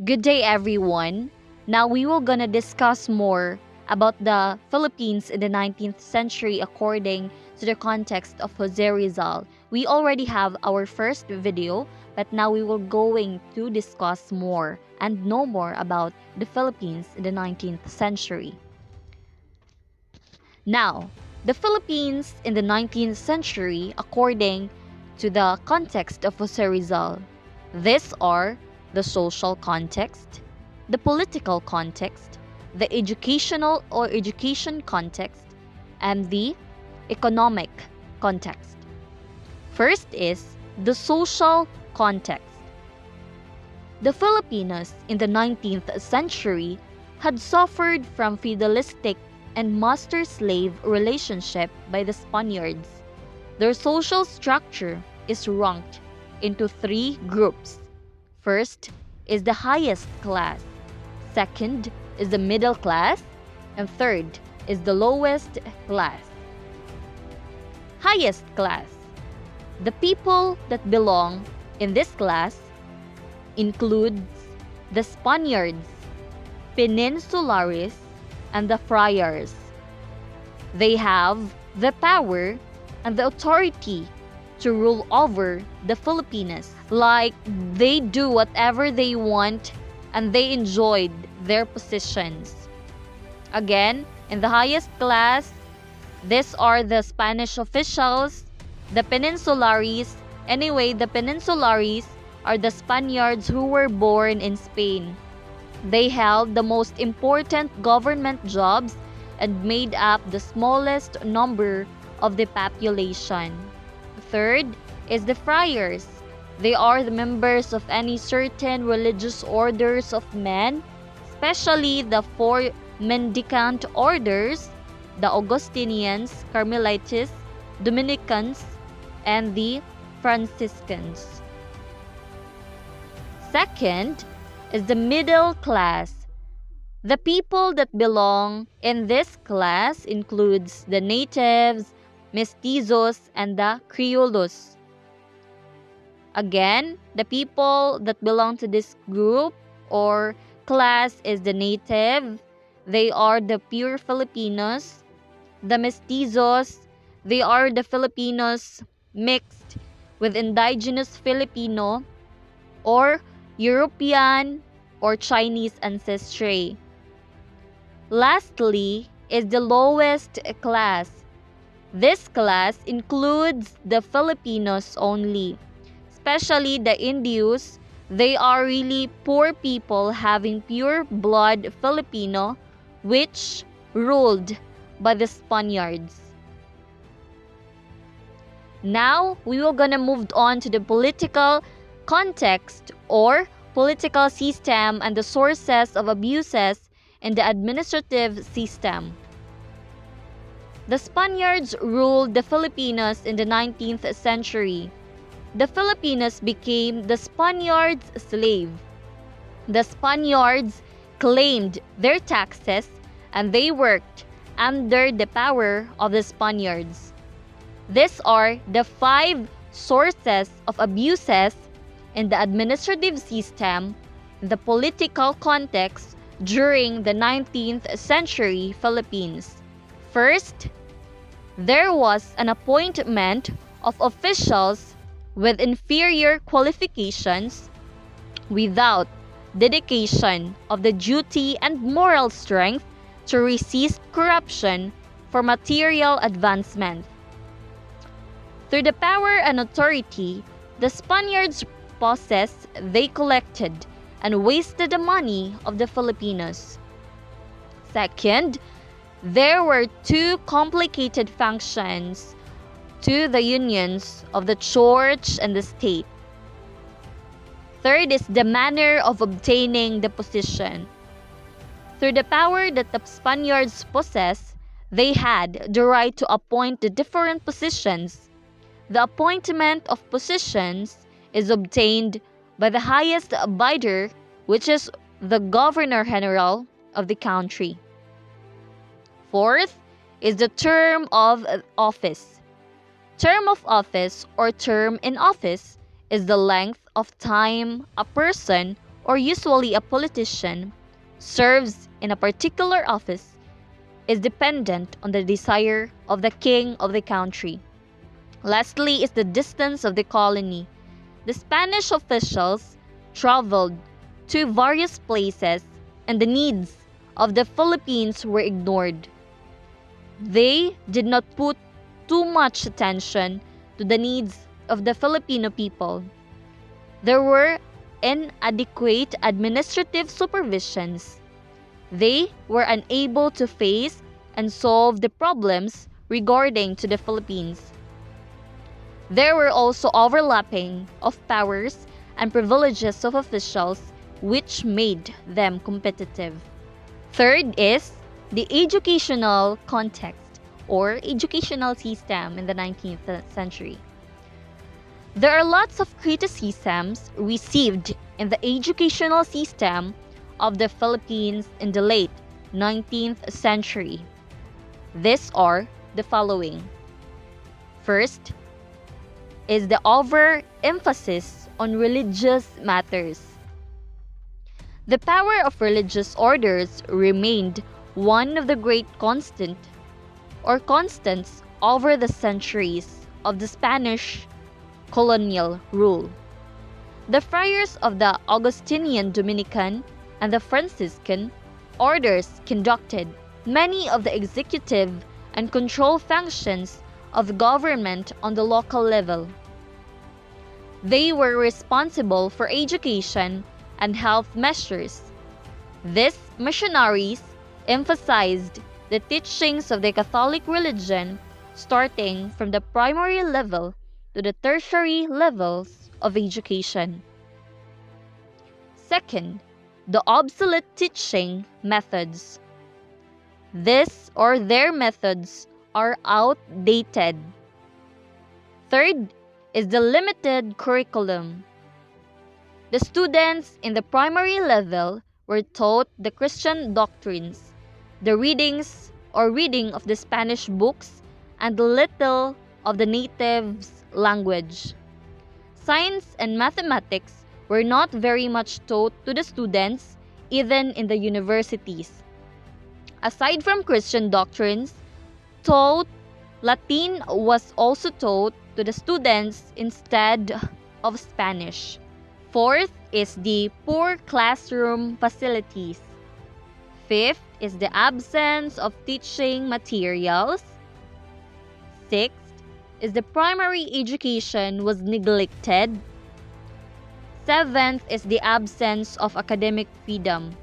Good day, everyone. Now we will gonna discuss more about the Philippines in the 19th century according to the context of Jose Rizal. We already have our first video, but now we will going to discuss more and know more about the Philippines in the 19th century. Now, the Philippines in the 19th century according to the context of Jose Rizal. These are the social context, the political context, the educational or education context, and the economic context. First is the social context. The Filipinos in the 19th century had suffered from feudalistic and master-slave relationship by the Spaniards. Their social structure is ranked into three groups. First is the highest class, second is the middle class, and third is the lowest class. Highest class. The people that belong in this class includes the Spaniards, Peninsulares, and the friars. They have the power and the authority to rule over the Filipinos. Like they do whatever they want and they enjoyed their positions. Again, in the highest class, these are the Spanish officials, the Peninsulares. Anyway, the Peninsulares are the Spaniards who were born in Spain. They held the most important government jobs and made up the smallest number of the population. Third is the friars. They are the members of any certain religious orders of men, especially the four mendicant orders, the Augustinians, Carmelites, Dominicans, and the Franciscans. Second is the middle class. The people that belong in this class includes the natives, mestizos, and the criollos. Again, the people that belong to this group or class is the native. They are the pure Filipinos. The mestizos, they are the Filipinos mixed with indigenous Filipino or European or Chinese ancestry. Lastly is the lowest class. This class includes the Filipinos only, especially the Indios. They are really poor people having pure blood Filipino, which ruled by the Spaniards. Now, we will gonna move on to the political context or political system and the sources of abuses in the administrative system. The Spaniards ruled the Filipinos in the 19th century. The Filipinos became the Spaniards' slave. The Spaniards claimed their taxes and they worked under the power of the Spaniards. These are the 5 sources of abuses in the administrative system, in the political context during the 19th century Philippines. First, there was an appointment of officials with inferior qualifications without dedication of the duty and moral strength to resist corruption for material advancement. Through the power and authority the Spaniards possessed, they collected and wasted the money of the Filipinos. Second, there were 2 complicated functions to the unions of the church and the state. Third is the manner of obtaining the position. Through the power that the Spaniards possessed, they had the right to appoint the different positions. The appointment of positions is obtained by the highest bidder, which is the Governor-General of the country. Fourth is the term of office. Term of office or term in office is the length of time a person or usually a politician, serves in a particular office is dependent on the desire of the king of the country. Lastly is the distance of the colony. The Spanish officials traveled to various places and the needs of the Philippines were ignored. They did not put too much attention to the needs of the Filipino people. There were inadequate administrative supervisions. They were unable to face and solve the problems regarding to the Philippines. There were also overlapping of powers and privileges of officials which made them competitive. Third is the educational context or educational system in the 19th century. There are lots of criticisms received in the educational system of the Philippines in the late 19th century. These are the following. First is the overemphasis on religious matters. The power of religious orders remained one of the great constants over the centuries of the Spanish colonial rule. The friars of the Augustinian Dominican and the Franciscan orders conducted many of the executive and control functions of government on the local level. They were responsible for education and health measures. These missionaries emphasized the teachings of the Catholic religion starting from the primary level to the tertiary levels of education. Second, the obsolete teaching methods. Their methods are outdated. Third is the limited curriculum. The students in the primary level were taught the Christian doctrines, the reading of the Spanish books, and little of the natives' language. Science and mathematics were not very much taught to the students, even in the universities. Aside from Christian doctrines, Latin was also taught to the students instead of Spanish. Fourth is the poor classroom facilities. Fifth is the absence of teaching materials. Sixth is the primary education was neglected. Seventh is the absence of academic freedom.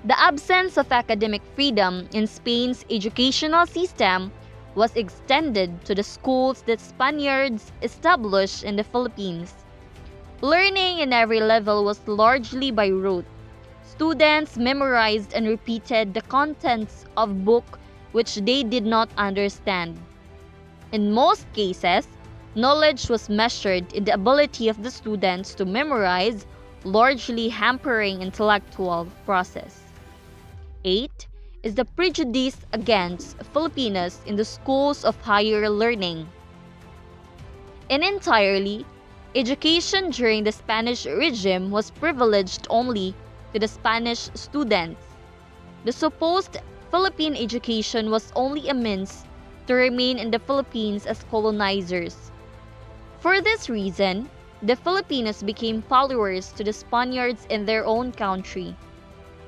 The absence of academic freedom in Spain's educational system was extended to the schools that Spaniards established in the Philippines. Learning in every level was largely by rote. Students memorized and repeated the contents of books which they did not understand. In most cases, knowledge was measured in the ability of the students to memorize, largely hampering intellectual process. 8 is the prejudice against Filipinos in the schools of higher learning. Entirely, education during the Spanish regime was privileged only to the Spanish students. The supposed Philippine education was only a means to remain in the Philippines as colonizers. For this reason, the Filipinos became followers to the Spaniards in their own country.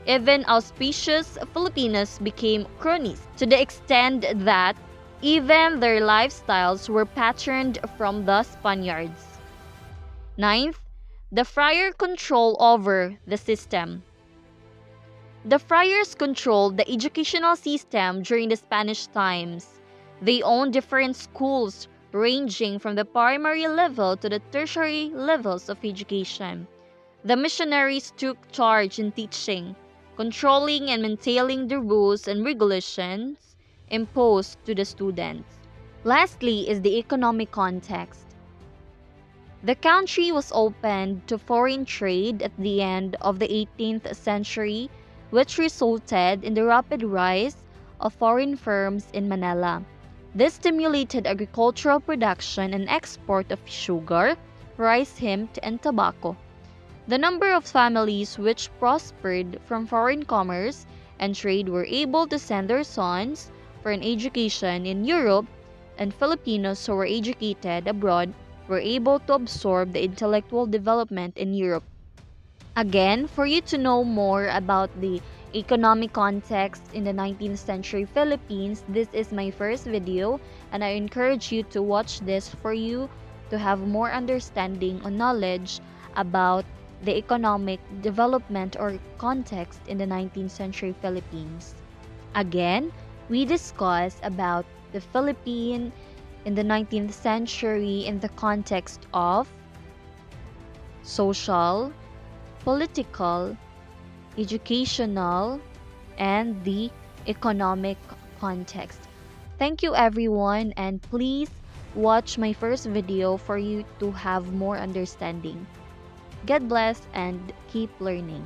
Even auspicious Filipinos became cronies to the extent that even their lifestyles were patterned from the Spaniards. Ninth, the friar control over the system. The friars controlled the educational system during the Spanish times. They owned different schools ranging from the primary level to the tertiary levels of education. The missionaries took charge in teaching, controlling and maintaining the rules and regulations imposed to the students. Lastly is the economic context. The country was opened to foreign trade at the end of the 18th century, which resulted in the rapid rise of foreign firms in Manila. This stimulated agricultural production and export of sugar, rice, hemp, and tobacco. The number of families which prospered from foreign commerce and trade were able to send their sons for an education in Europe, and Filipinos who were educated abroad were able to absorb the intellectual development in Europe. Again, for you to know more about the economic context in the 19th century Philippines, this is my first video, and I encourage you to watch this for you to have more understanding or knowledge about the economic development or context in the 19th century Philippines. Again, we discuss about the Philippines in the 19th century in the context of social, political, educational, and the economic context. Thank you everyone, and please watch my first video for you to have more understanding. God bless and keep learning.